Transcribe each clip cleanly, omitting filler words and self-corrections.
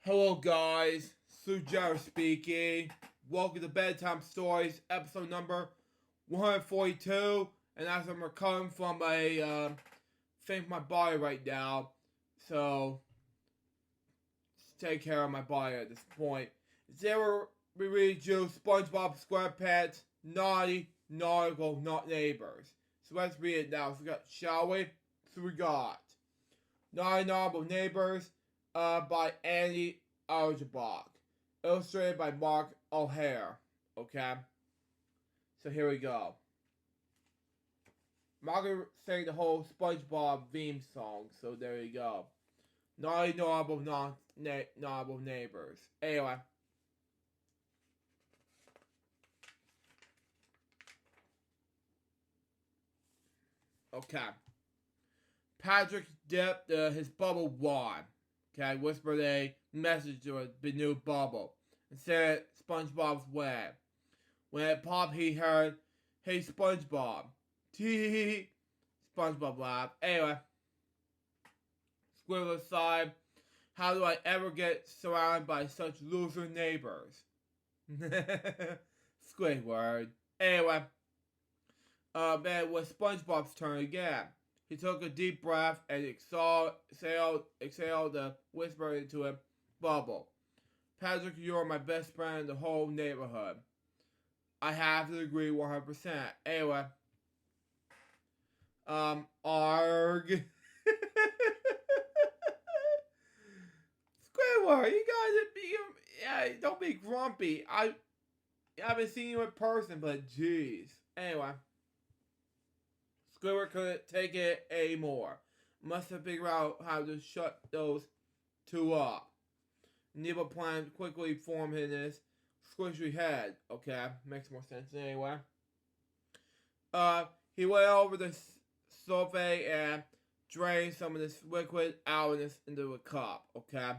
Hello guys, Sujaro speaking. Welcome to Bedtime Stories, episode number 142. And as I'm recovering from a thing with my body right now, so just take care of my body at this point. Zero we read you SpongeBob SquarePants, Naughty, Nautical, Not Neighbors. So let's read it now, shall we? So we got Naughty Nautical Neighbors by Andy Archibald. Illustrated by Mark O'Hare. Okay? So here we go. Mark sang the whole SpongeBob theme song, so there you go. Naughty Nautical Nautical Neighbors. Anyway. Okay. Patrick dipped his bubble wad. Okay, whispered a message to the new bubble and said SpongeBob's way. When it popped, he heard, "Hey SpongeBob." Tee. SpongeBob laughed. Anyway, Squidward sighed. How do I ever get surrounded by such loser neighbors? Squidward. Anyway, then it was SpongeBob's turn again. He took a deep breath and exhaled the whisper into a bubble. Patrick, you're my best friend in the whole neighborhood. I have to agree 100%. Anyway. Arg. Squidward, you guys don't be grumpy. I haven't seen you in person, but jeez. Anyway. Squidward couldn't take it anymore. Must have figured out how to shut those two up. Neither plan quickly formed in his squishy head. Okay, makes more sense anyway. He went over the sofa and drained some of this liquid out into a cup. Okay.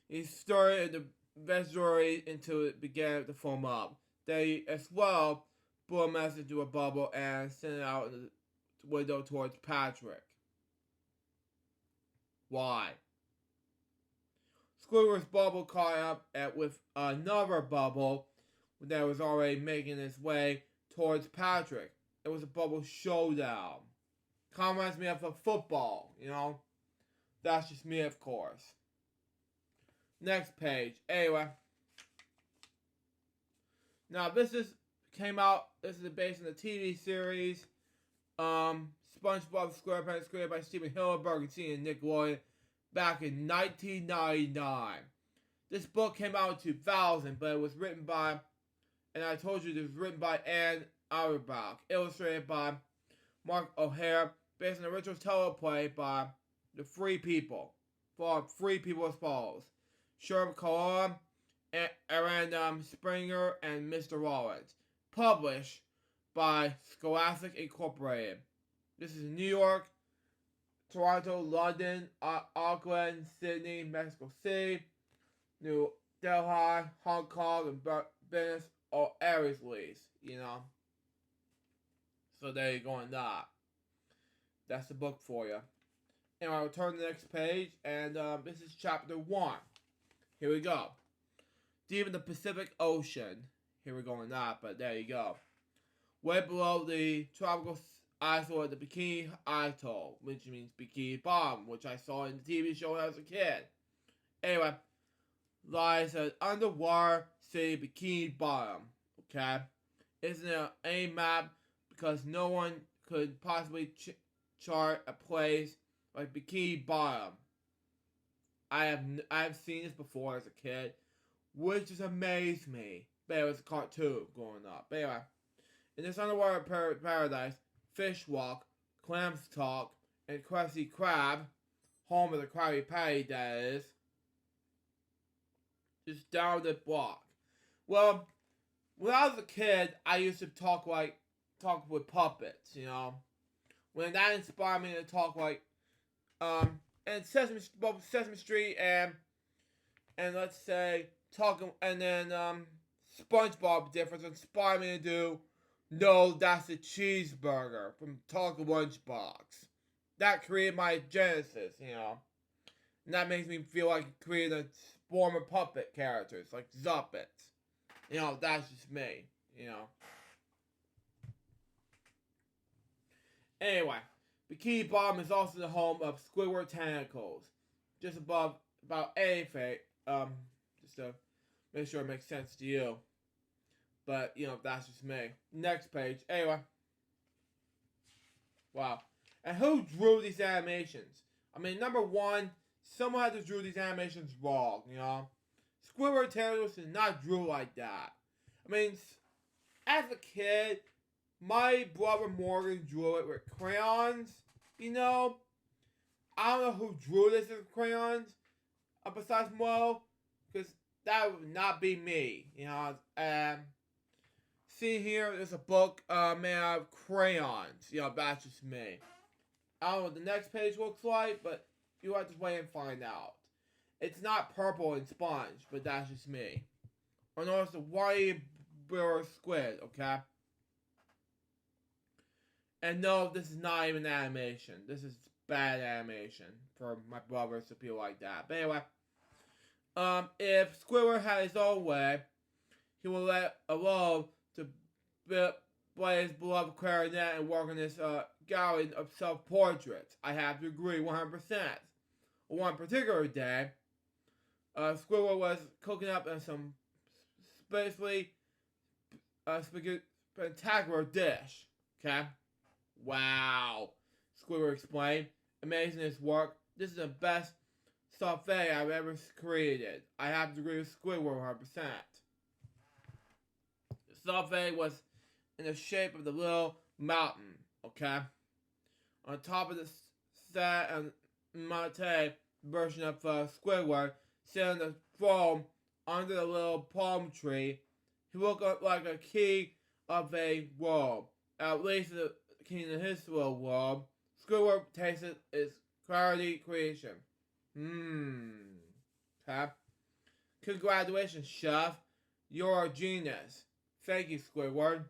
He stirred the vegetable until it began to foam up. They as well blew a message into a bubble and sent it out the window towards Patrick. Why? Squidward's bubble caught up with another bubble that was already making its way towards Patrick. It was a bubble showdown. Kind of reminds me of a football, you know? That's just me, of course. Next page. Anyway. Now, this is based on the TV series, SpongeBob SquarePants, created by Steven Hillenburg and seen in Nickelodeon back in 1999. This book came out in 2000, but it was written by, and I told you it was written by Anne Auerbach, illustrated by Mark O'Hare, based on the original teleplay by the Free People. For Free People as follows: Sherb Cohen, Aaron Springer, and Mr. Lawrence. Published by Scholastic Incorporated. This is New York, Toronto, London, Auckland, Sydney, Mexico City, New Delhi, Hong Kong, and Venice, or Aries lease, you know. So there you go on that. That's the book for you. Anyway, I'll turn to the next page, and this is chapter 1. Here we go. Deep in the Pacific Ocean. Here we go on that, but there you go. Way below the tropical atoll at the Bikini Atoll, which means Bikini Bottom, which I saw in the TV show when I was a kid. Anyway, lies an underwater city, Bikini Bottom. Okay? Isn't it a map because no one could possibly chart a place like Bikini Bottom. I have seen this before as a kid, which just amazed me. But it was a cartoon growing up. But anyway, in this underwater paradise, fish walk, clams talk, and Krusty Krab, home of the Krabby Patty, that is, just down the block. Well, when I was a kid, I used to talk with puppets, you know. When that inspired me to talk and Sesame Street and let's say talking, and then SpongeBob difference inspired me to do No, That's a Cheeseburger from Talking Lunchbox. That created my genesis, you know. And that makes me feel like creating a former puppet characters, like Zuppets. You know, that's just me, you know. Anyway, Bikini Bottom is also the home of Squidward Tentacles. Just above about anything, just to make sure it makes sense to you. But, you know, that's just me. Next page. Anyway. Wow. And who drew these animations? I mean, number one, someone had to drew these animations wrong, you know? Squidward Tentacles is not drew like that. I mean, as a kid, my brother Morgan drew it with crayons, you know? I don't know who drew this with crayons, besides Mo, because that would not be me, you know? See here, there's a book made out of crayons. You know, that's just me. I don't know what the next page looks like, but you have to wait and find out. It's not purple and sponge, but that's just me. Or no, it's a white bear squid, okay? And no, this is not even animation. This is bad animation for my brothers to feel like that. But anyway, if Squidward had his own way, he would let alone to play his beloved clarinet and work on this gallery of self-portraits. I have to agree 100%. One particular day, Squidward was cooking up some spacely spectacular dish. Okay? Wow. Squidward explained. Amazing his work. This is the best souffle I've ever created. I have to agree with Squidward 100%. The souffle was in the shape of the little mountain, okay? On top of the sad and Monte version of Squidward, sitting on the throne under the little palm tree, he looked up like a king of a world, at least the king of his little world. Squidward tasted its clarity creation. Okay. Congratulations, chef. You're a genius. Thank you, Squidward,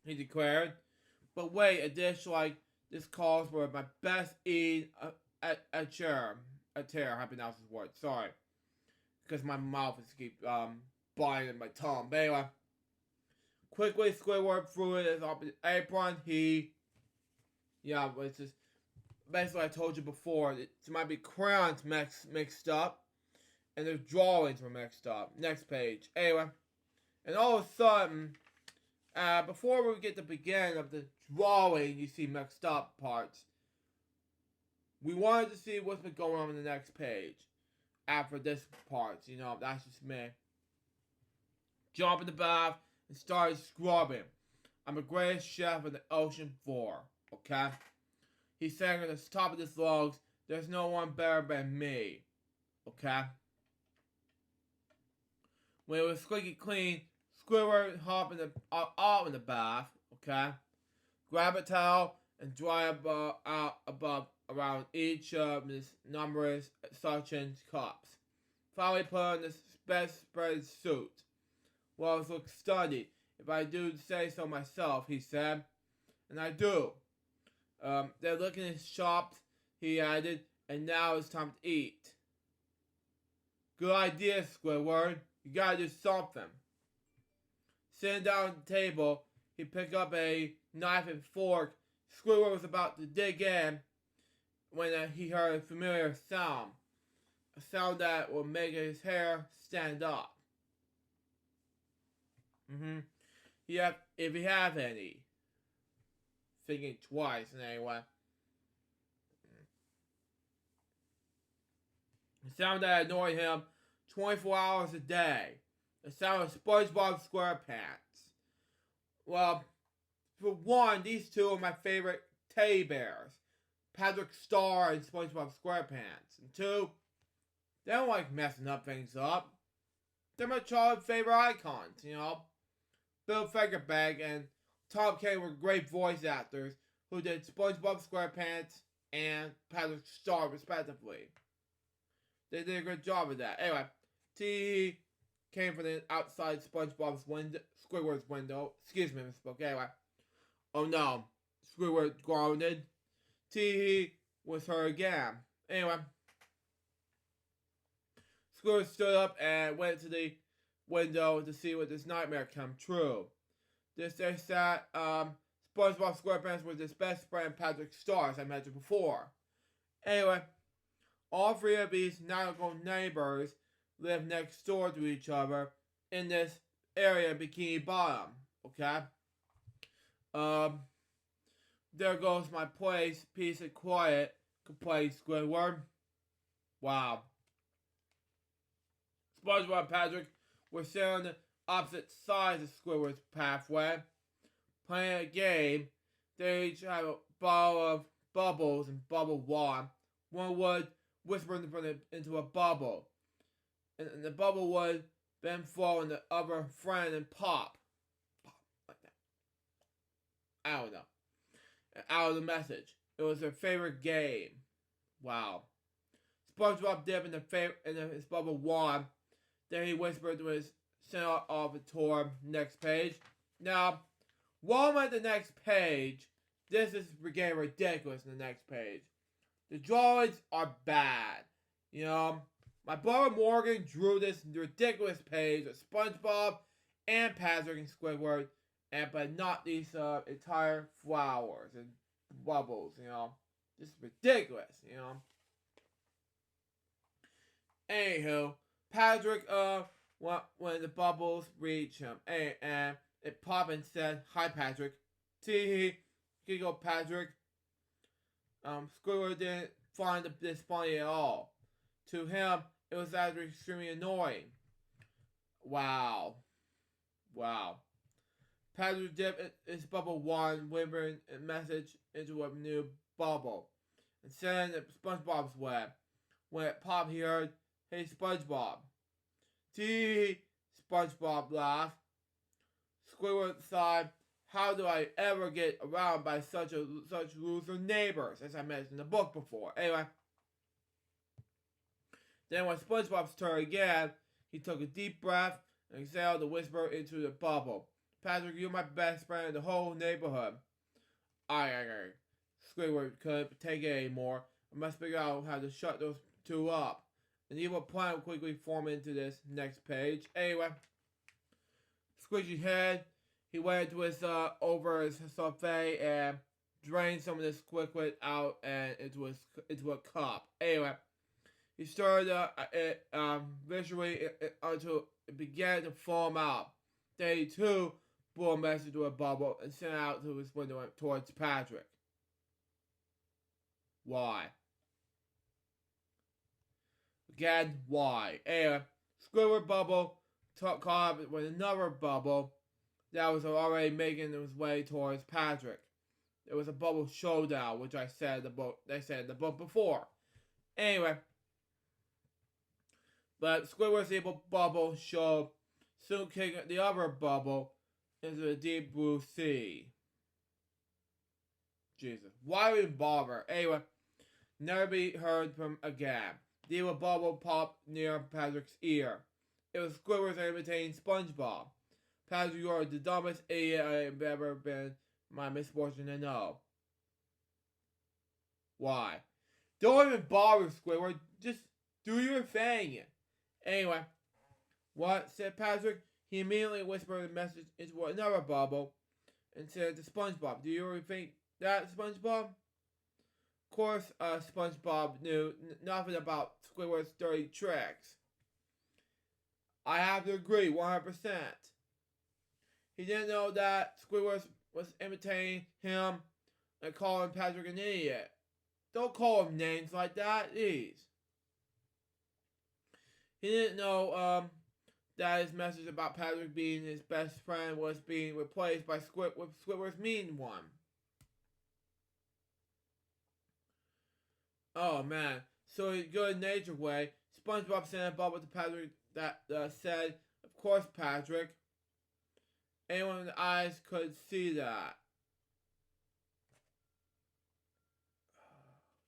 he declared. But wait, a dish like this calls for my best eat a chair. I have to pronounce this word. Sorry. Because my mouth is keep biting my tongue. But anyway. Quickly, Squidward threw it off his apron. It's just basically I told you before. It might be crayons mixed up, and the drawings were mixed up. Next page. Anyway, and all of a sudden, before we get to the beginning of the drawing, you see mixed up parts. We wanted to see what's been going on in the next page. After this part, you know, that's just me. Jump in the bath and started scrubbing. I'm the greatest chef on the ocean floor, okay? He sang at the top of his lungs, there's no one better than me, okay? When it was squeaky clean, Squidward hopped out in the bath, okay? Grab a towel and dry above around each of his numerous suction cups. Finally put on this bedspread suit. Well, it looks stunning, if I do say so myself, he said. And I do. They're looking at his chops, he added, and now it's time to eat. Good idea, Squidward. You gotta do something. Sitting down at the table, he picked up a knife and fork. Squidward was about to dig in when he heard a familiar sound. A sound that will make his hair stand up. If he have any. Thinking twice, anyway. A sound that annoyed him 24 hours a day. The sound of SpongeBob SquarePants. Well, for one, these two are my favorite teddy bears. Patrick Star and SpongeBob SquarePants. And two, they don't like messing up things up. They're my childhood favorite icons, you know. Bill Fagerback and Tom Kenny were great voice actors who did SpongeBob SquarePants and Patrick Star respectively. They did a good job of that. Anyway, T came from the outside Squidward's window. Excuse me, misspoke. Anyway. Oh no. Squidward grounded. Tee was her again. Anyway, Squidward stood up and went to the window to see what this nightmare come true. They sat, SpongeBob SquarePants with his best friend Patrick Star, as I mentioned before. Anyway, all three of these nautical neighbors live next door to each other in this area in Bikini Bottom. Okay? There goes my place, peace and quiet, complained Squidward. Wow. SpongeBob and Patrick were sitting on the opposite sides of Squidward's pathway, playing a game. They each had a bottle of bubbles and bubble water. One would whisper into a bubble, and the bubble would then fall in the other friend and pop. Pop, like that. I don't know. And out of the message. It was their favorite game. Wow. SpongeBob dipped in his bubble water. Then he whispered to his center next page. Now, while I'm at the next page, this is getting ridiculous in the next page. The drawings are bad. You know, my brother Morgan drew this ridiculous page of SpongeBob and Patrick and Squidward, but not these entire flowers and bubbles, you know. This is ridiculous, you know. Anywho, Patrick, when the bubbles reach him, and it popped and said, "Hi, Patrick." Tee giggled Patrick. Squidward didn't find this funny at all. To him, it was actually extremely annoying. Wow. Patrick dipped his bubble wand, whispering a message into a new bubble, and sent it SpongeBob's web. When it popped, he heard, "Hey, SpongeBob." Tee, SpongeBob laughed. Squidward sighed, "How do I ever get around by such loser neighbors?" As I mentioned in the book before. Anyway. Then when SpongeBob's turn again, he took a deep breath and exhaled to whisper into the bubble. "Patrick, you're my best friend in the whole neighborhood." Aye. Squidward couldn't take it anymore. I must figure out how to shut those two up. An evil plan will quickly form into this next page. Anyway. Squishy head. He went into his over his buffet and drained some of this liquid out and into a cup. Anyway, he stirred it visually until it began to foam out. Then he too blew a message to a bubble and sent it out to his window towards Patrick. Why? Again, why? Anyway, Squidward bubble caught up with another bubble that was already making its way towards Patrick. It was a bubble showdown, which I said in the book. They said in the book before. Anyway, but Squidward's evil bubble showed, soon kicking the other bubble into the deep blue sea. Jesus, why would we bother? Anyway, never be heard from again. The evil bubble popped near Patrick's ear. It was Squidward's imitating SpongeBob. "Patrick, you are the dumbest idiot I have ever been my misfortune to know." Why? Don't even bother, Squidward. Just do your thing. Anyway, what? Said Patrick. He immediately whispered a message into another bubble and said to SpongeBob, "Do you really think that, SpongeBob?" Of course, SpongeBob knew nothing about Squidward's dirty tricks. I have to agree 100%. He didn't know that Squidward was imitating him and calling Patrick an idiot. Don't call him names like that, please. He didn't know that his message about Patrick being his best friend was being replaced by Squidward's mean one. Oh man. So in a good-natured way, SpongeBob sent a bubble to Patrick that said, "Of course, Patrick." Anyone with eyes could see that.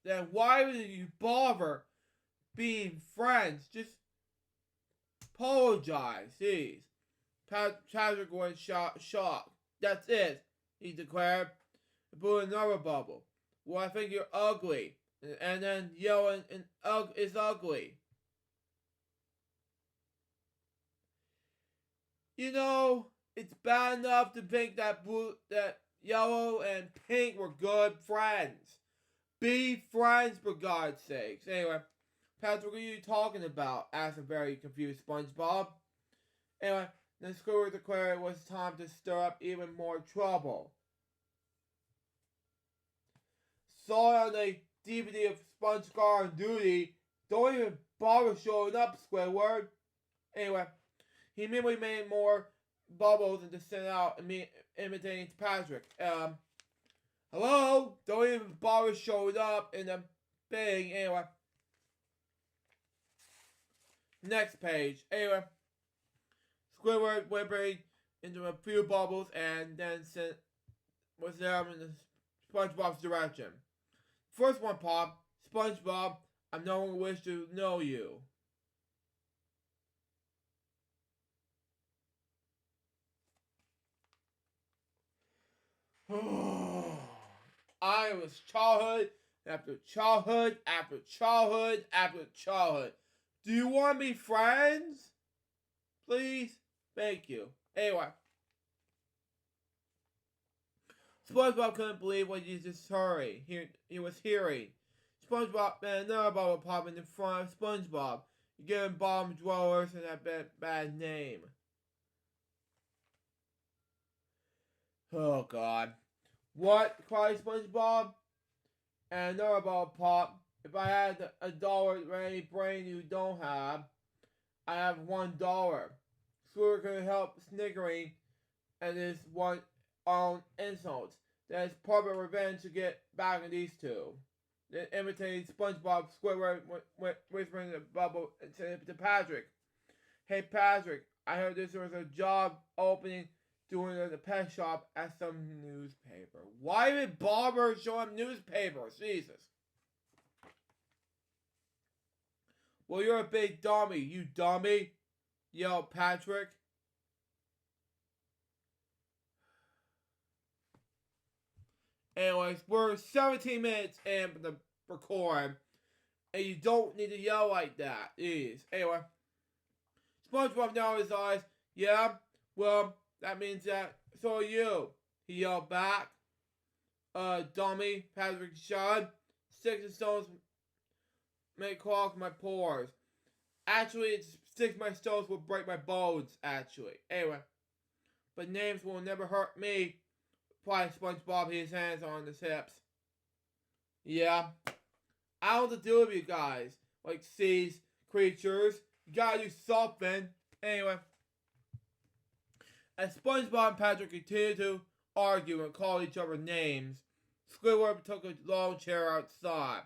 Then why would you bother being friends? Just apologize, please. Patrick was shocked. "That's it," he declared. He blew another bubble. "Well, I think you're ugly. And then yelling and is ugly. You know, it's bad enough to think that yellow and pink were good friends. Be friends, for God's sakes. Anyway, Patrick, what are you talking about? Asked a very confused SpongeBob. Anyway, then Squidward declared it was time to stir up even more trouble. Saw on the DVD of SpongeBob on duty. Don't even bother showing up, Squidward. Anyway, he immediately made more bubbles and just sent out imitating Patrick. Hello? Don't even bother showing up in the thing. Anyway. Next page. Anyway. Squidward whimpering into a few bubbles and then sent was them in the SpongeBob's direction. First one popped. SpongeBob, I no longer wish to know you. I was childhood after childhood after childhood after childhood. Do you want to be friends? Please? Thank you. Anyway. SpongeBob couldn't believe what he just heard. He was hearing. SpongeBob and another bubble popping in front of SpongeBob. Giving bottom dwellers that bad name. Oh God. What? Cried SpongeBob. And another bubble popped. If I had $1 for any brain you don't have, I have $1. Squidward couldn't help snickering at his one own insults. That is perfect revenge to get back at these two. Then imitating SpongeBob, Squidward went whispering the bubble to Patrick. Hey Patrick, I heard this was a job opening doing at the pet shop at some newspaper. Why did Bobber show him newspapers? Jesus. Well, you're a big dummy, you dummy, yelled Patrick. Anyways, we're 17 minutes in the record, and you don't need to yell like that. Jeez. Anyway, SpongeBob now his eyes. Yeah, well, that means that so are you. He yelled back. Dummy, Patrick shouted. Sticks and stones may clog my pores. Actually, it's sticks my stones will break my bones, actually. Anyway, but names will never hurt me. Replied SpongeBob, his hands on his hips. Yeah, I don't know what to do with you guys. Like seas, creatures. You gotta do something. Anyway, as SpongeBob and Patrick continued to argue and call each other names, Squidward took a long chair outside.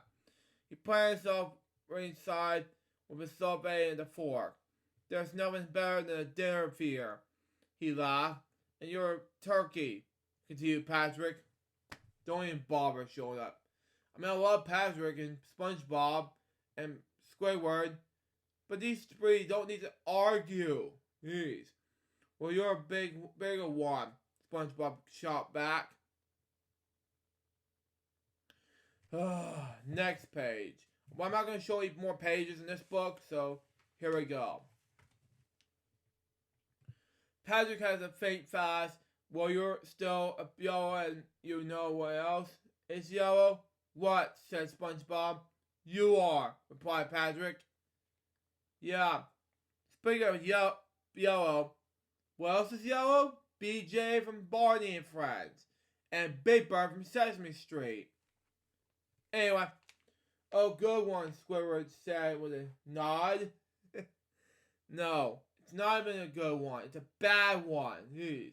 He planted himself inside with a sorbet and a fork. There's nothing better than a dinner fear, he laughed. And you're a turkey, continued Patrick. Don't even bother showing up. I mean, I love Patrick and SpongeBob and Squidward, but these three don't need to argue. Jeez. Well, you're a bigger one, SpongeBob shot back. Next page. Well, I'm not going to show you more pages in this book, so here we go. Patrick has a faint fast. Well, you're still a yellow and you know what else is yellow? What? Said SpongeBob. You are, replied Patrick. Yeah. Speaking of yellow, what else is yellow? BJ from Barney and Friends. And Big Bird from Sesame Street. Anyway. Oh, good one, Squidward said with a nod. No, it's not even a good one. It's a bad one. Jeez.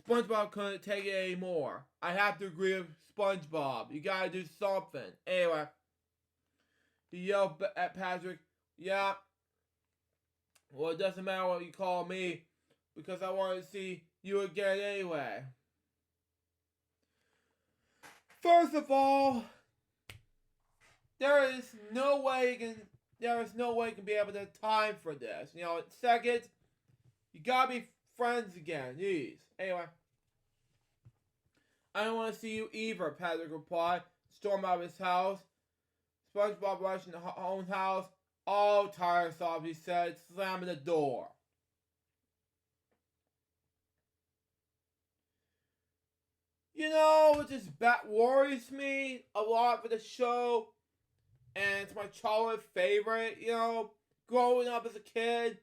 SpongeBob couldn't take it anymore. I have to agree with SpongeBob. You gotta do something. Anyway. He yelled at Patrick. Yeah. Well, it doesn't matter what you call me, because I want to see you again anyway. First of all, there is no way you can be able to have time for this. You know, second, you gotta be friends again. Jeez. Anyway, I don't want to see you either, Patrick replied, stormed out of his house. SpongeBob rushed in his own house. All tired, soft, he said, slamming the door. You know, that worries me a lot for the show, and it's my childhood favorite, you know, growing up as a kid.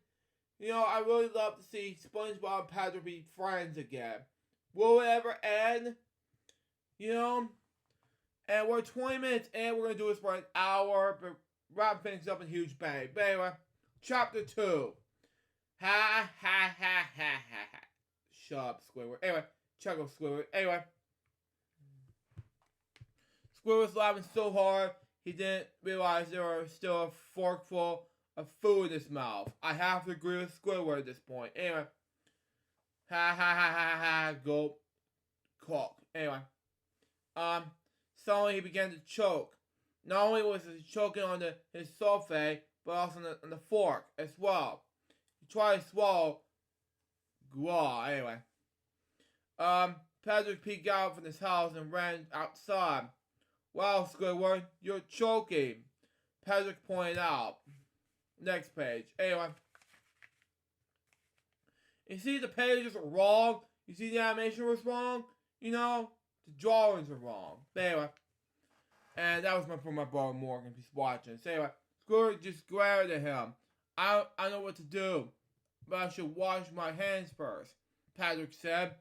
You know, I really love to see SpongeBob and Patrick be friends again. Will it ever end? You know? And we're 20 minutes in, we're going to do this for an hour, but wrap things up in huge bang. But anyway, chapter 2. Ha ha ha ha ha ha. Shut up, Squidward. Anyway, check out Squidward. Anyway. Squidward was laughing so hard, he didn't realize there was still a forkful of food in his mouth. I have to agree with Squidward at this point. Anyway. Ha ha ha ha ha. Gulp. Cock. Anyway. Suddenly he began to choke. Not only was he choking on his sulfate, but also on the fork as well. He tried to swallow. Anyway. Patrick peeked out from his house and ran outside. Wow, Squidward, you're choking, Patrick pointed out. Next page. Anyway. You see the pages are wrong? You see the animation was wrong? You know? The drawings are wrong. But anyway. And that was for my brother Morgan, if he's watching. So anyway, Squidward just glared at him. I know what to do, but I should wash my hands first, Patrick said.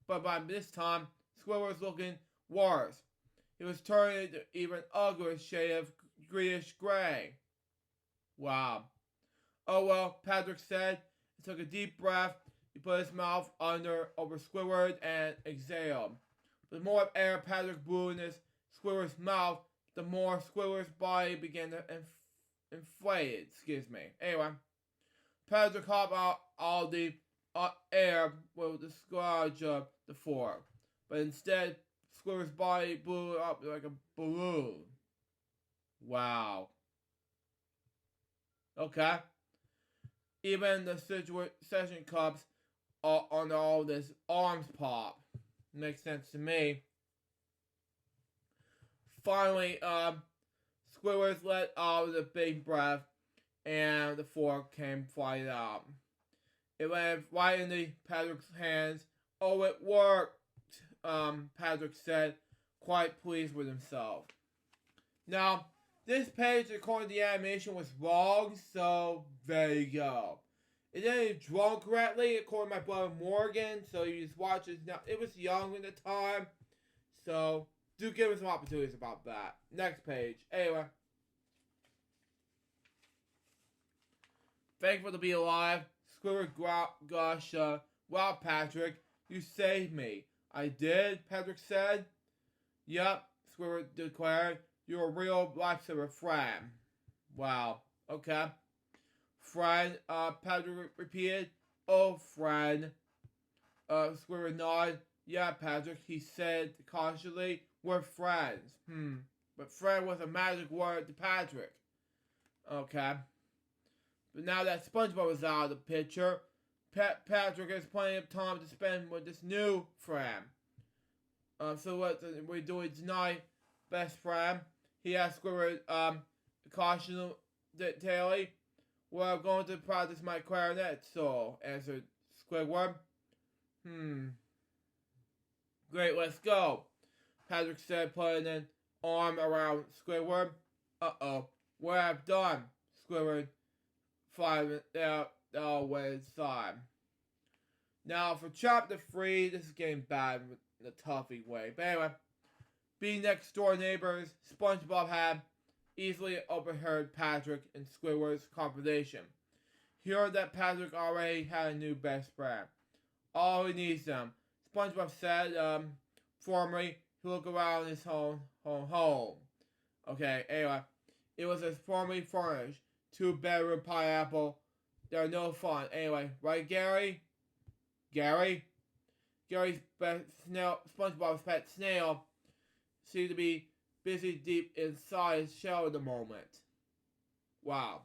But by this time, Squidward was looking worse. He was turning into even uglier shade of greenish gray. Wow. Oh well, Patrick said. He took a deep breath. He put his mouth over Squidward and exhaled. The more air Patrick blew in Squidward's mouth, the more Squidward's body began to inflate. Anyway, Patrick hopped out all the air with the scourge of the fork, but instead, Squidward's body blew up like a balloon. Wow. Okay. Even the session cups on all this arms pop. Makes sense to me. Finally, Squidward let out with a big breath, and the fork came flying out. It went right into Patrick's hands. Oh, it worked, Patrick said, quite pleased with himself. Now, this page, according to the animation, was wrong, so there you go. It didn't draw correctly, according to my brother Morgan, so you just watch it now. It was young at the time, so do give us some opportunities about that. Next page. Anyway. Thankful to be alive. Squidward gosh, wow, Patrick, you saved me. I did, Patrick said. Yup, Squidward declared. You're a real lifesaver friend. Wow. Okay. Friend, Patrick repeated. Oh, friend. Squidward nodded. Yeah, Patrick, he said cautiously. We're friends. But friend was a magic word to Patrick. Okay. But now that SpongeBob is out of the picture, Patrick has plenty of time to spend with this new friend. So what we're doing tonight, best friend? He asked Squidward, cautionally. Well, I'm going to practice my clarinet solo, answered Squidward. Great, let's go, Patrick said, putting an arm around Squidward. Uh-oh, what have I done? Squidward went inside. Now, for chapter 3, this is getting bad in a toughy way. But anyway, being next door neighbors, SpongeBob had easily overheard Patrick and Squidward's conversation. He heard that Patrick already had a new best friend. Oh, he needs them, SpongeBob said, formally. He looked around his home. Okay, anyway. It was as formally furnished. 2-bedroom pineapple. They're no fun. Anyway, right, Gary? Gary's SpongeBob's pet snail seemed to be busy deep inside his shell at the moment. Wow.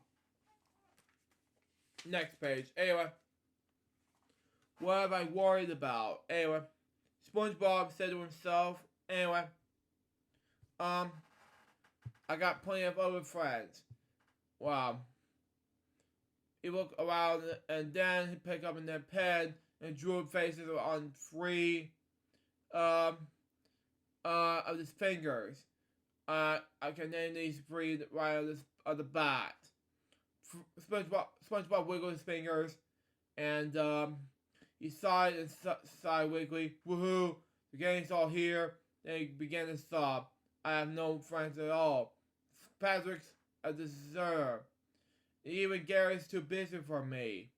Next page. Anyway. What have I worried about? Anyway. SpongeBob said to himself, anyway, I got plenty of other friends. Wow. He looked around and then he picked up their pen and drew faces on three of his fingers. I can name these three right on the bat. SpongeBob wiggled his fingers and he sighed and sighed weakly. Woohoo! The gang's all here. Then he began to sob. I have no friends at all. Patrick's a deserter. Even Gary's too busy for me.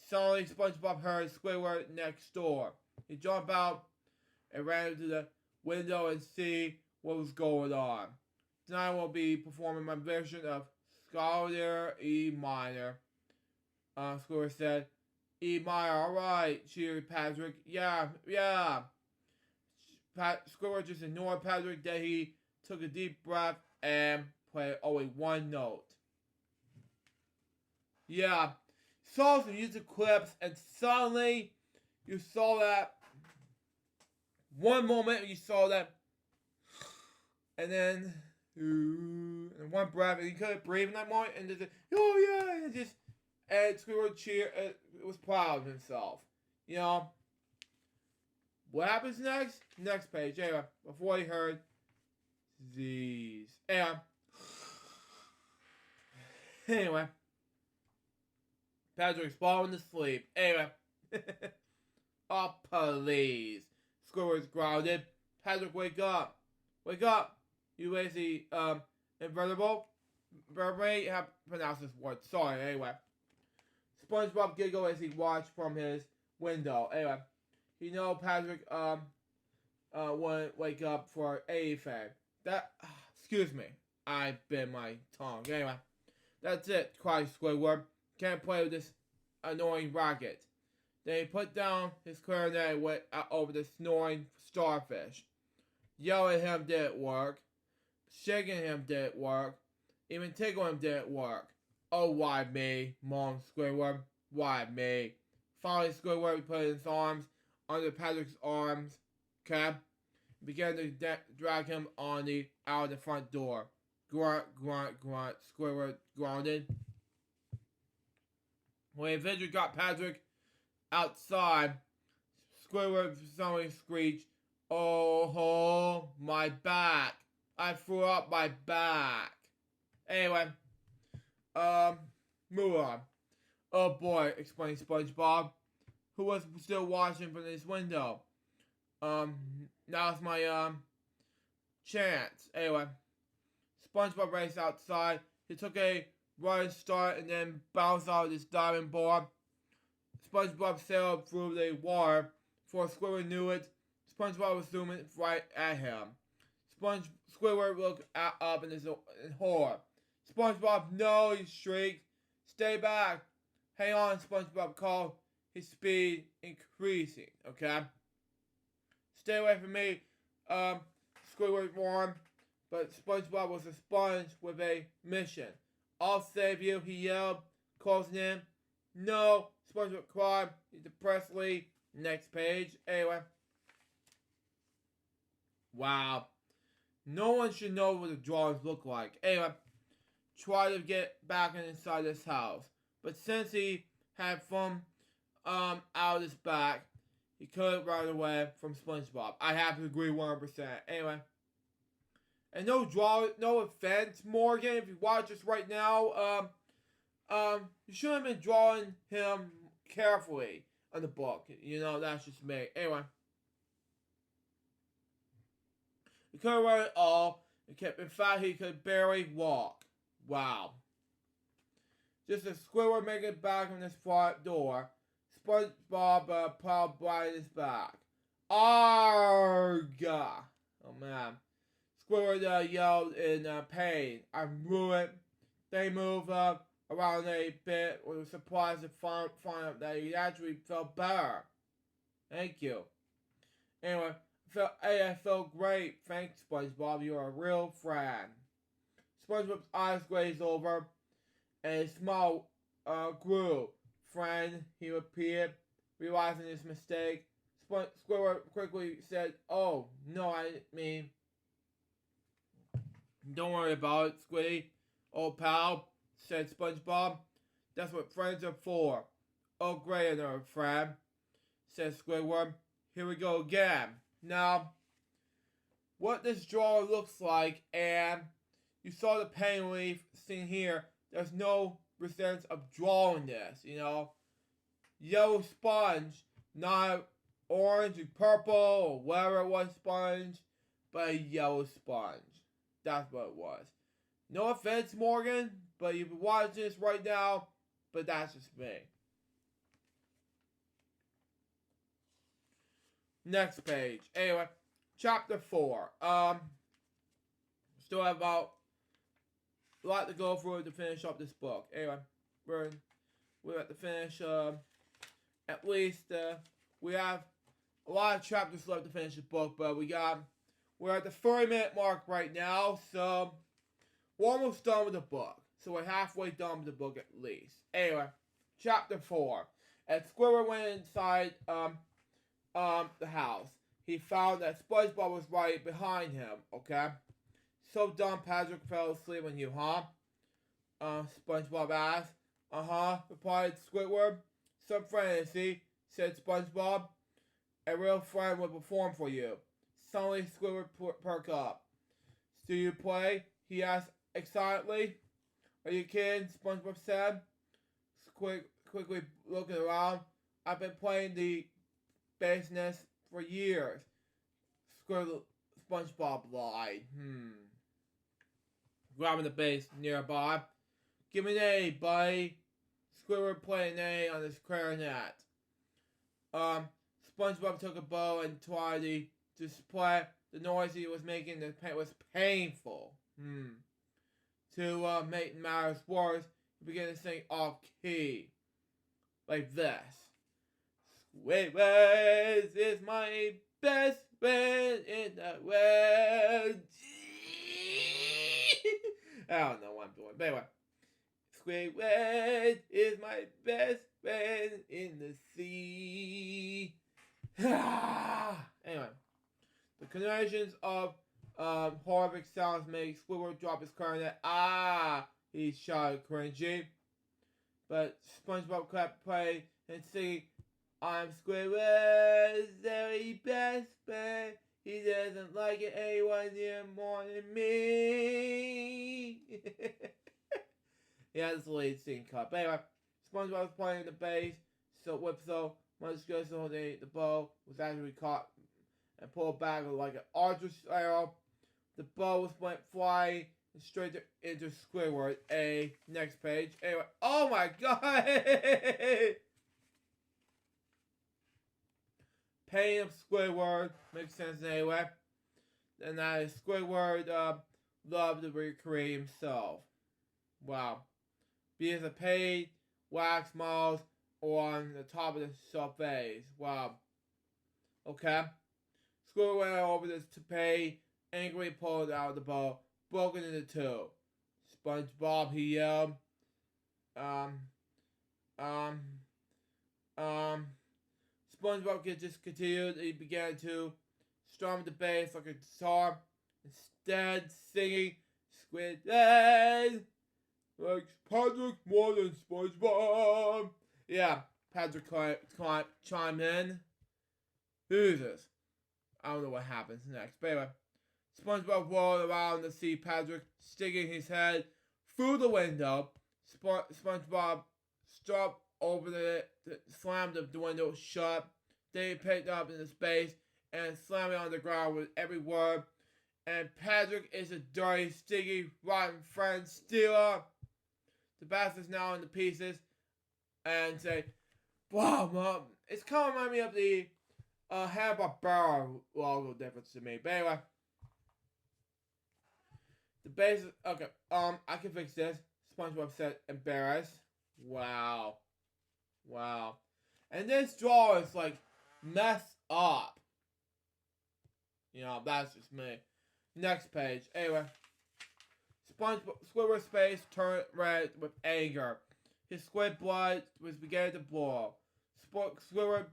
Suddenly, SpongeBob heard Squidward next door. He jumped out and ran to the window and see what was going on. Tonight I will be performing my version of Scholar E minor. Squidward said, E minor, alright, cheered Patrick. Yeah. Squidward just ignored Patrick. Then he took a deep breath and played only one note. Yeah, saw some YouTube clips, and suddenly you saw that. One moment you saw that, and then and one breath, and he couldn't breathe in that moment, and just and Squidward cheered, was proud of himself. You know, what happens next? Next page. Anyway, before he heard these, anyway. Patrick's falling asleep. Anyway. Oh, please. Squidward's grounded. Patrick, wake up. Wake up. You lazy, invertible. Vertebrate. How to pronounce this word. Sorry, anyway. SpongeBob giggled as he watched from his window. Anyway. You know Patrick, wouldn't wake up for anything. Excuse me. I bit my tongue. Anyway. That's it, cried Squidward. Can't play with this annoying racket. Then he put down his clarinet and went out over the snoring starfish. Yelling at him didn't work. Shaking him didn't work. Even tickling him didn't work. Oh, why me? Moaned Squidward. Why me? Finally, Squidward put his arms under Patrick's arms cap. Began to drag him out of the front door. Grunt, grunt, grunt. Squidward grunted. When he eventually got Patrick outside, Squidward suddenly screeched, oh, my back. I threw up my back. Anyway, move on. Oh boy, explained SpongeBob, who was still watching from his window. Now's my, chance. Anyway, SpongeBob raced outside. He took a running start and then bounced out of his diving board. SpongeBob sailed through the water. Before Squidward knew it, SpongeBob was zooming right at him. Squidward looked up in horror. SpongeBob, no, he shrieked. Stay back. Hang on, SpongeBob called, his speed increasing, okay? Stay away from me, Squidward warned. But SpongeBob was a sponge with a mission. I'll save you, he yelled, closing in. No, SpongeBob cried depressedly. Next page. Anyway. Wow. No one should know what the drawings look like. Anyway, try to get back inside this house. But since he had fun out of his back, he couldn't run away from SpongeBob. I have to agree 100%. Anyway. And no offense, Morgan, if you watch this right now, you should have been drawing him carefully on the book. You know, that's just me. Anyway. He couldn't run at all. In fact, he could barely walk. Wow. Just as Squidward making it back from this front door, SpongeBob plowed right in his back. Arrgh! Oh, man. Squidward yelled in pain. I'm ruined. They moved around a bit. We were surprised to find out that he actually felt better. Thank you. Anyway, I felt great. Thanks, SpongeBob. You're a real friend. SpongeBob's eyes glazed over, and his smile grew. Friend, he repeated, realizing his mistake. Squidward quickly said, "Oh, no, I mean, don't worry about it, Squiddy. Old pal," said SpongeBob. "That's what friends are for." "Oh, great, another friend," said Squidward. "Here we go again. Now, what this drawer looks like, and you saw the paint relief seen here. There's no sense of drawing this, Yellow sponge, not orange and purple or whatever it was sponge, but a yellow sponge. That's what it was. No offense, Morgan, but you've been watching this right now, but that's just me. Next page. Anyway, chapter 4. Still have about a lot to go through to finish up this book. Anyway, we're at the finish. At least we have a lot of chapters left to finish this book, but we're at the 30-minute mark right now, so we're almost done with the book. So we're halfway done with the book at least. Anyway, chapter 4. As Squidward went inside the house, he found that SpongeBob was right behind him, okay? "So dumb Patrick fell asleep on you, huh?" SpongeBob asked. "Uh-huh," replied Squidward. "Some friend, is he?" said SpongeBob. "A real friend would perform for you." Suddenly, Squidward perked up. "Do you play?" he asked excitedly. "Are you kidding?" SpongeBob said, quickly looking around. "I've been playing the business for years." SpongeBob lied. Grabbing the bass nearby. "Give me an A, buddy." Squidward played an A on his clarinet. SpongeBob took a bow and tried to display the noise he was making. It was painful. To make matters worse, he began to sing off key, like this. "Squidward is my best friend in the world." I don't know what I'm doing, but anyway. "Squidward is my best friend in the sea." Anyway, the conversions of horrific sounds make Squidward drop his clarinet. "Ah!" he shouted, cringy. But SpongeBob kept playing and singing, "I'm Squidward's very best friend. He doesn't like it anyone near more than me." Yeah, that's the lead scene cut. But anyway, SpongeBob was playing the bass, so much good so the bow was actually caught and pulled back like an archer's arrow. The bow went flying straight into Squidward. Next page. Anyway, oh my god! Pain of Squidward makes sense anyway. And that is Squidward loved to recreate himself. Wow. Be it a paid wax mouse or on the top of the surface. Wow. Okay. Squidward went over this to pay, angrily pulled out the bow, broken into two. "SpongeBob," he yelled. SpongeBob just continued. He began to strum the bass like a guitar, instead singing, "Squidward likes Patrick more than SpongeBob." Yeah, Patrick chimed in. Who's this? I don't know what happens next. But anyway, SpongeBob rolled around to see Patrick sticking his head through the window. SpongeBob stopped over slammed the window shut. Then he picked up in the space and slammed it on the ground with every word. "And Patrick is a dirty, sticky, rotten friend stealer." The bastard's now into pieces and say, "Wow, Mom." It's kind of remind me of the Hanna-Barbera logo difference to me. But anyway, the base is okay. I can fix this. SpongeBob said, embarrassed. Wow. And this drawer is like messed up. That's just me. Next page. Anyway, Squidward's face turned red with anger. His squid blood was beginning to boil. Squidward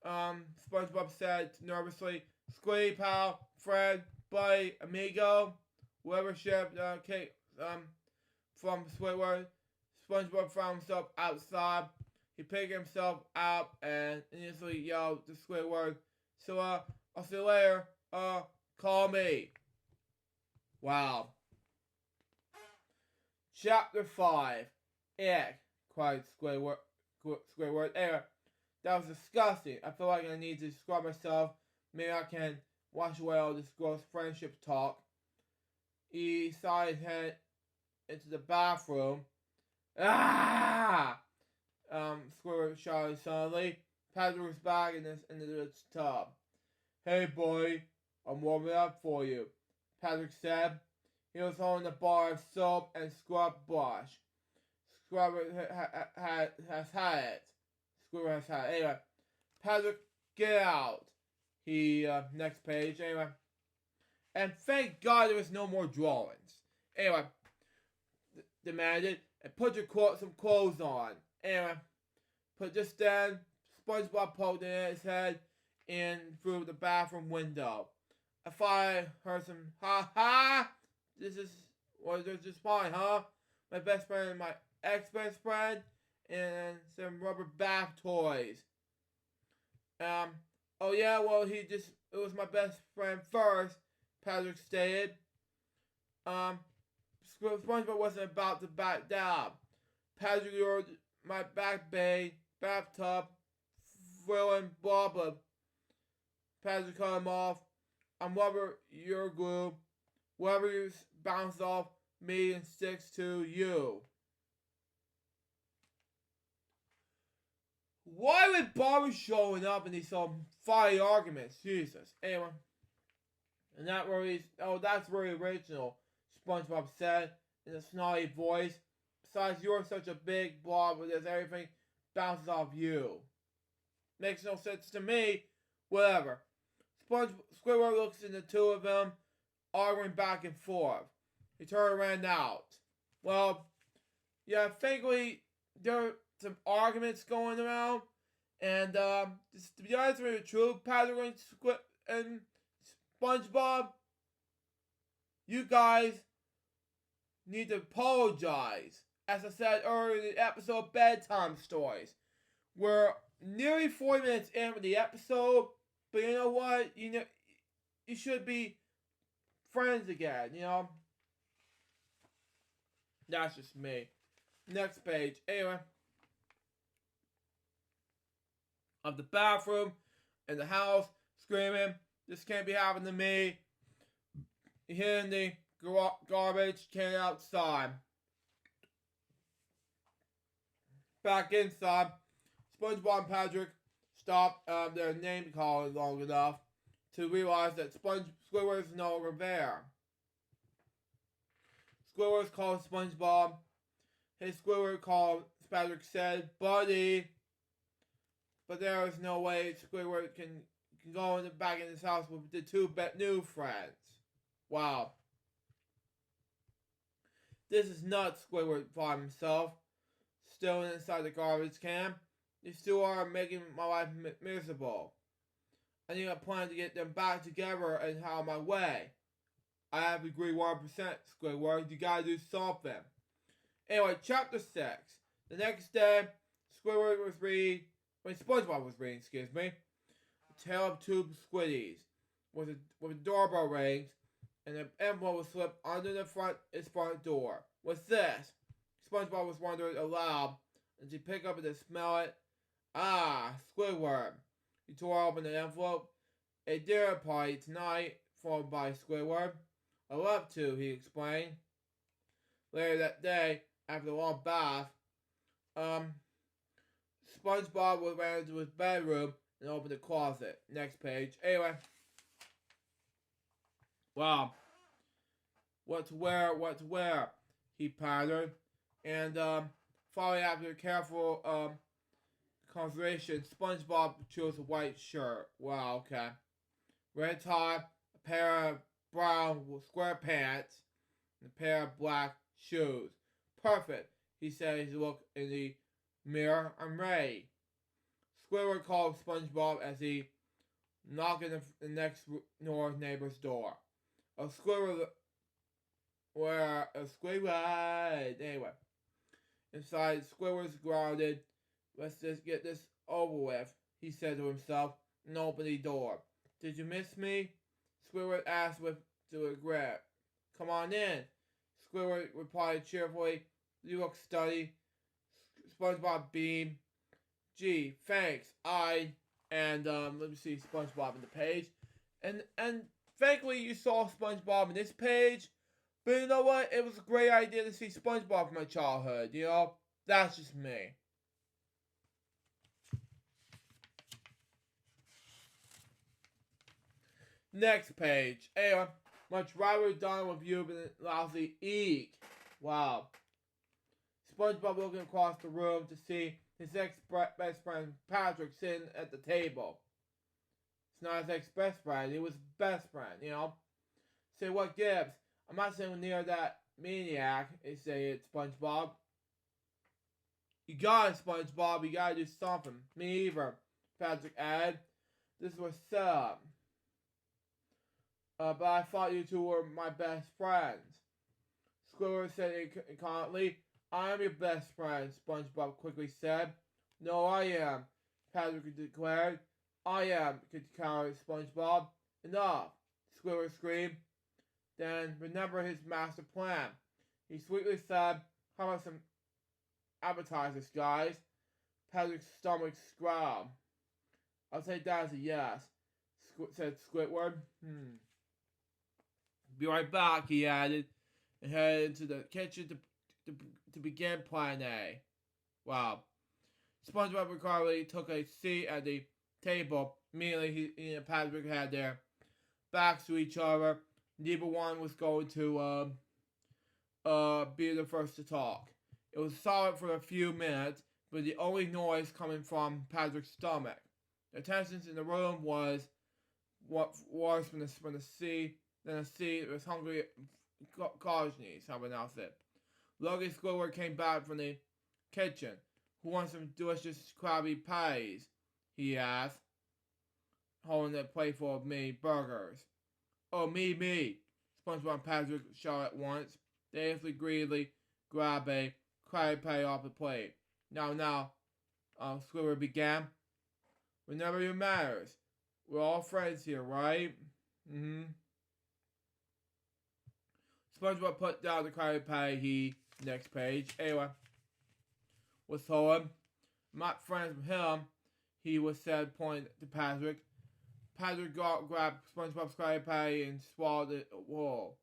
SpongeBob said nervously. Squiddy pal, friend, buddy, amigo, whoever shipped cake from Squidward. SpongeBob found himself outside. He picked himself up and instantly yelled to Squidward, "So I'll see you later. Call me." Wow. Chapter 5. Egg, cried Squidward. Anyway, that was disgusting. I feel like I need to scrub myself. Maybe I can wash away all this gross friendship talk. He saw his head into the bathroom. Ah! Squidward shouted suddenly. Patrick was back in the tub. "Hey, boy, I'm warming up for you," Patrick said. He was holding a bar of soap and scrub brush. Squidward has had it. Squidward has had it. Anyway, Patrick, get out. Next page. Anyway. And thank God there was no more drawings. Anyway, demanded, and put some clothes on. Anyway, but just then, SpongeBob poked his head in through the bathroom window. I thought I heard some ha. This is just fine, huh? My best friend and my ex-best friend, and some rubber bath toys. Oh yeah, well it was my best friend first, Patrick stated. SpongeBob wasn't about to back down. Patrick ordered my back bay, bathtub, thrilling blah. Patrick cut him off. I'm rubber, you're glue. Whatever you bounce off me and sticks to you. Why would Bobby showing up in these funny arguments? Jesus. Anyway. And that's very original, SpongeBob said in a snotty voice. Besides, you're such a big blob that everything bounces off you. Makes no sense to me. Whatever. Squidward looks at the two of them, arguing back and forth. He turned around out. Well, yeah, thankfully there are some arguments going around, and just to be honest with you, true, Patrick and SpongeBob, you guys need to apologize. As I said earlier in the episode, Bedtime Stories. We're nearly 40 minutes in with the episode, but you know what? You should be friends again, That's just me. Next page. Anyway. Of the bathroom in the house, screaming, "This can't be happening to me." Hitting the garbage can outside. Back inside, SpongeBob and Patrick stopped their name calling long enough to realize that Squidward is no longer there. Squidward called SpongeBob. Hey, Squidward called, Patrick said, "Buddy." But there is no way Squidward can go back in his house with the two new friends. Wow. This is nuts, Squidward thought himself. Still inside the garbage can. These two are making my life miserable. I need a plan to get them back together and out of my way. I have to agree 100%, Squidward. You gotta do something. Anyway, chapter 6. The next day, SpongeBob was reading, A Tale of Two Squiddies, with a doorbell rings, and an envelope was slipped under his front door. What's this? SpongeBob was wondering aloud, as he picked up and smelled it. Ah, Squidward. He tore open the envelope. A dinner party tonight, followed by Squidward. I love to, he explained. Later that day, after a long bath, SpongeBob ran into his bedroom and opened the closet. Next page. Anyway. Wow. What to wear? He pondered. And, following after careful, consideration, SpongeBob chose a white shirt. Wow, okay. Red tie, a pair of brown SquarePants, and a pair of black shoes. Perfect, he said as he looked in the mirror. I'm ready. Squidward called SpongeBob as he knocked on the next door neighbor's door. A Squidward, anyway. Inside, Squidward's grounded. Let's just get this over with, he said to himself, and opened the door. Did you miss me? Squidward asked with regret. Come on in. Squidward replied cheerfully. You look study. SpongeBob beamed. Gee, thanks. Let me see SpongeBob in the page. And thankfully you saw SpongeBob in this page. But you know what? It was a great idea to see SpongeBob from my childhood, you know? That's just me. Next page. Anyway, much rather done with you than lousy eek. Wow. SpongeBob looking across the room to see his ex-best friend Patrick sitting at the table. It's not his ex-best friend, it was his best friend, you know? Say, what gives? I'm not sitting near that maniac, they say it's SpongeBob. You got it, SpongeBob, you gotta do something. Me either, Patrick added. This was up. But I thought you two were my best friends. Squidward said incontinently. I'm your best friend, SpongeBob quickly said. No, I am, Patrick declared. I am, countered SpongeBob. Enough, Squidward screamed. Then remember his master plan. He sweetly said, how about some appetizers, guys? Patrick's stomach growled. I'll take that as a yes, said Squidward. Be right back, he added, and headed into the kitchen to begin Plan A. Wow. SpongeBob and Carly took a seat at the table. Immediately, he and Patrick had their backs to each other. Neither one was going to be the first to talk. It was silent for a few minutes, but the only noise coming from Patrick's stomach. The tension in the room was worse than a sea that was hungry Cosney's, how about it. Lucky Squidward came back from the kitchen. Who wants some delicious Krabby Patties? He asked, holding a plate full of mini burgers. Oh, me. SpongeBob and Patrick shouted at once. They greedily grabbed a Krabby Patty off the plate. Now, Squidward began. Whenever it matters. We're all friends here, right? SpongeBob put down the Krabby Patty. Next page. Anyway, was told him. Not friends with him, he was said, pointing to Patrick. Patrick grabbed SpongeBob's Krabby Patty and swallowed it whole.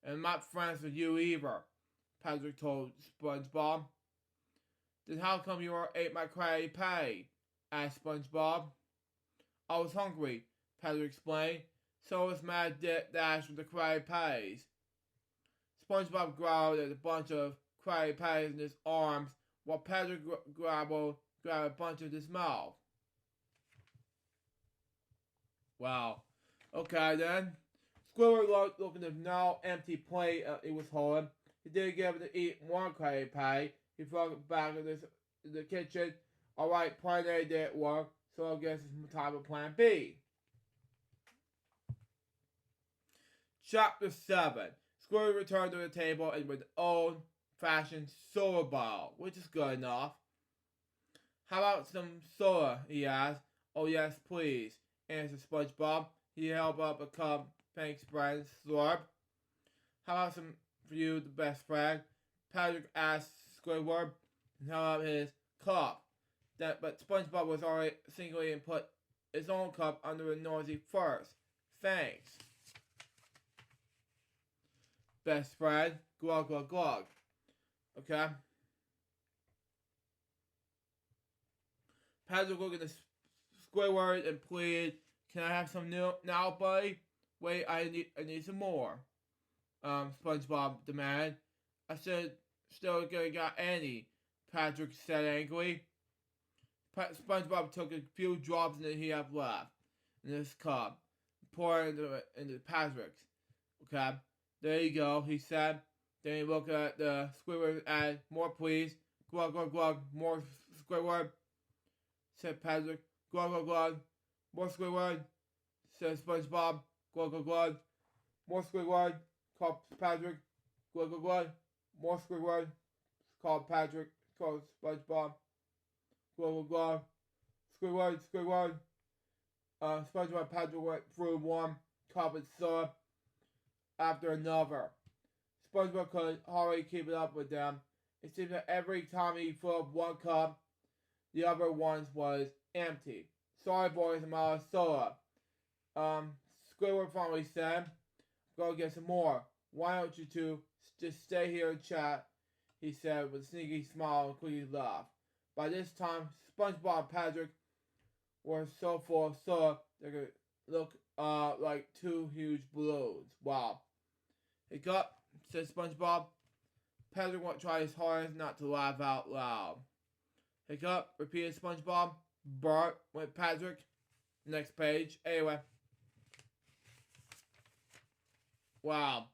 And not friends with you either, Patrick told SpongeBob. Then how come you ate my Krabby Patty? Asked SpongeBob. I was hungry, Patrick explained. So was Mad Dash with the Krabby Patties. SpongeBob growled at a bunch of Krabby Patties in his arms, while Patrick grabbed a bunch in his mouth. Wow. Okay then. Squidward looked at the now empty plate he was holding. He didn't give him to eat one Krabby Patty. He threw it back in the kitchen. Alright, Plan A didn't work, so I guess it's time for Plan B. Chapter 7. Squidward returned to the table and with an old-fashioned soda bottle, which is good enough. How about some soda, he asked. Oh yes, please, answered SpongeBob. He held up a cup, thanks friend, slurp. How about some for you, the best friend? Patrick asked Squidward and held up his cup. But SpongeBob was already singly and put his own cup under a noisy first. Thanks. Best friend, glug glug glug. Okay. Patrick looked at the Squidward and pleaded, "Can I have some now, buddy? Wait, I need some more." SpongeBob demanded. I said, "Still gonna got any," Patrick said angrily. SpongeBob took a few drops that he had left in his cup, poured into Patrick's. Okay. There you go, he said. Then he looked at the Squidward and added, "More please. Glug glug glug, more Squidward." said Patrick. Glug, glug, glug. More Squidward, said SpongeBob. Glug, glug, glug. More Squidward, called Patrick. Glug, glug, glug. More Squidward, called Patrick. Called SpongeBob. Glug, glug, glug. Squidward, Squidward. SpongeBob and Patrick went through one cup of syrup after another. SpongeBob could hardly keep it up with them. It seemed that every time he filled up one cup, the other one was empty. Sorry, boys, I'm out of soda. Squidward finally said, go get some more. Why don't you two just stay here and chat? He said with a sneaky smile and quickly laugh. By this time, SpongeBob and Patrick were so full of soda they could look like two huge balloons. Wow. Hiccup, said SpongeBob. Patrick won't try his hardest not to laugh out loud. Hiccup, repeated SpongeBob. Bart, went Patrick. Next page. Anyway. Wow.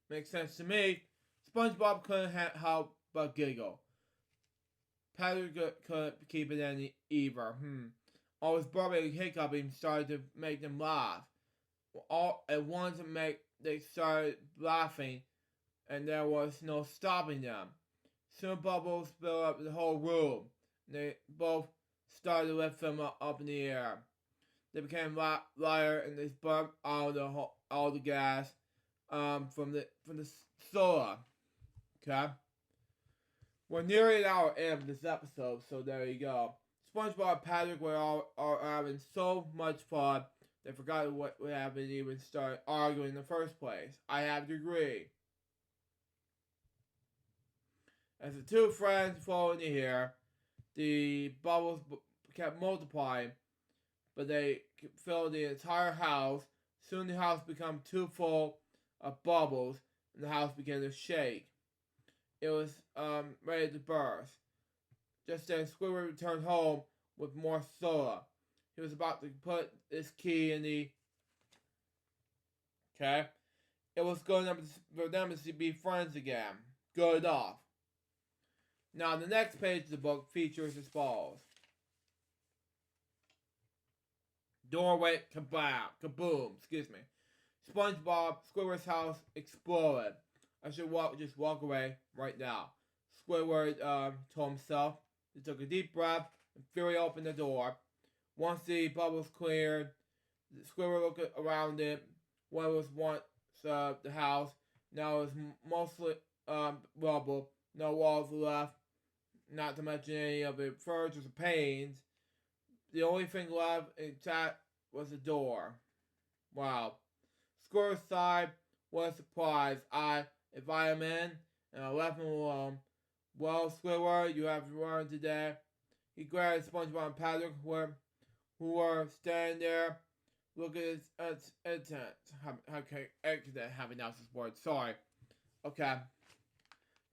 Makes sense to me. SpongeBob couldn't help but giggle. Patrick couldn't keep it any either. Always Barbie and Hiccup even started to make them laugh. All at once they started laughing, and there was no stopping them. Soon bubbles filled up the whole room. They both started to lift them up in the air. They became lighter, and they burnt all the gas from the soda. Okay, we're nearly an hour in of this episode, so there you go. SpongeBob and Patrick are having so much fun. They forgot what happened to even start arguing in the first place. I have to agree. As the two friends fall into here, the bubbles kept multiplying, but they filled the entire house. Soon the house became too full of bubbles, and the house began to shake. It was ready to burst. Just then, Squidward returned home with more soda. He was about to put his key in the... Okay. It was good enough for them to be friends again. Good enough. Now, the next page of the book features as follows. Doorway kaboom, excuse me. SpongeBob, Squidward's house exploded. I should just walk away right now. Squidward told himself. He took a deep breath and fury opened the door. Once the bubbles cleared, Squidward looked around it. What was once the house, now is mostly rubble. No walls left, not to mention any of the furniture or paintings. The only thing left intact was the door. Wow. Squidward sighed. What a surprise. If I am in, and I left him alone. Well, Squidward, you have learned today. He glared at SpongeBob and Patrick, who were standing there. Look at its intent. Okay, have announced this word. Sorry. Okay.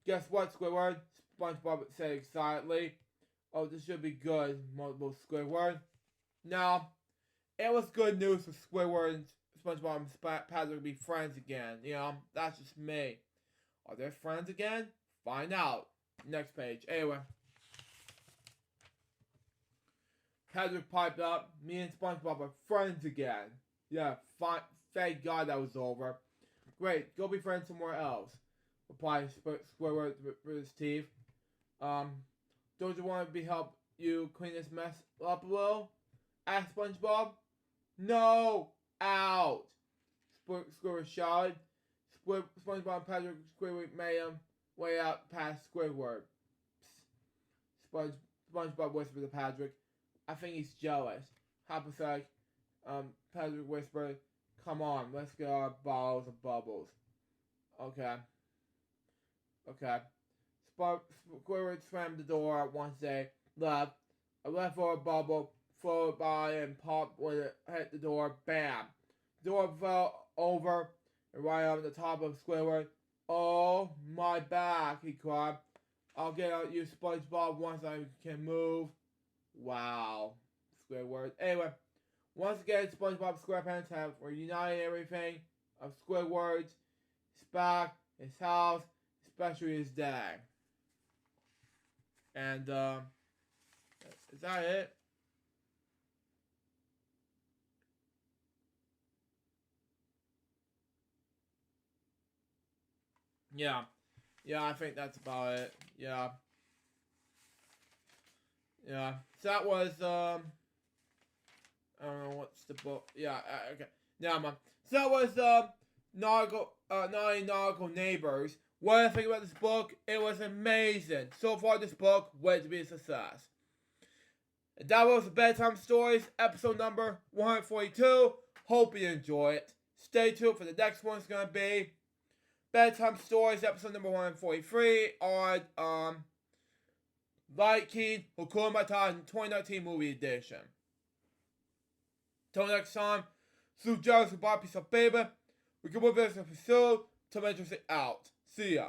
Guess what, Squidward? SpongeBob said excitedly. Oh, this should be good, multiple Squidward. Now, it was good news for Squidward and SpongeBob and Patrick to be friends again. You know, that's just me. Are they friends again? Find out. Next page. Anyway. Patrick piped up. Me and SpongeBob are friends again. Yeah, fine. Thank God that was over. Great, go be friends somewhere else. Replied Squidward with his teeth. Don't you want me to help you clean this mess up a little? Asked SpongeBob. No! Out! Squidward shouted. SpongeBob and Patrick Squidward made him way out past Squidward. SpongeBob whispered to Patrick. I think he's jealous. How pathetic. Patrick whispered, come on, let's get our bottles of bubbles. Okay. Squidward slammed the door once they left. A leftover bubble floated by and popped when it hit the door. Bam! The door fell over and right on the top of Squidward. Oh, my back, he cried. I'll get out you, SpongeBob, once I can move. Wow. Squidward. Anyway, once again, SpongeBob and SquarePants have reunited everything of Squidward's, his back, his house, especially his dad. And is that it? Yeah. Yeah, I think that's about it. Yeah. Yeah. So that was I don't know what's the book. Yeah, okay. Never mind. So that was Nautical Neighbors. What I think about this book, it was amazing. So far this book, wait to be a success. And that was Bedtime Stories, episode number 142. Hope you enjoy it. Stay tuned for the next one. It's gonna be Bedtime Stories, episode number 143 on Light King Hakuna Matata 2019 movie edition. Till next time, through Jealous Goodbye, piece of paper. We can move this episode to mention it out. See ya.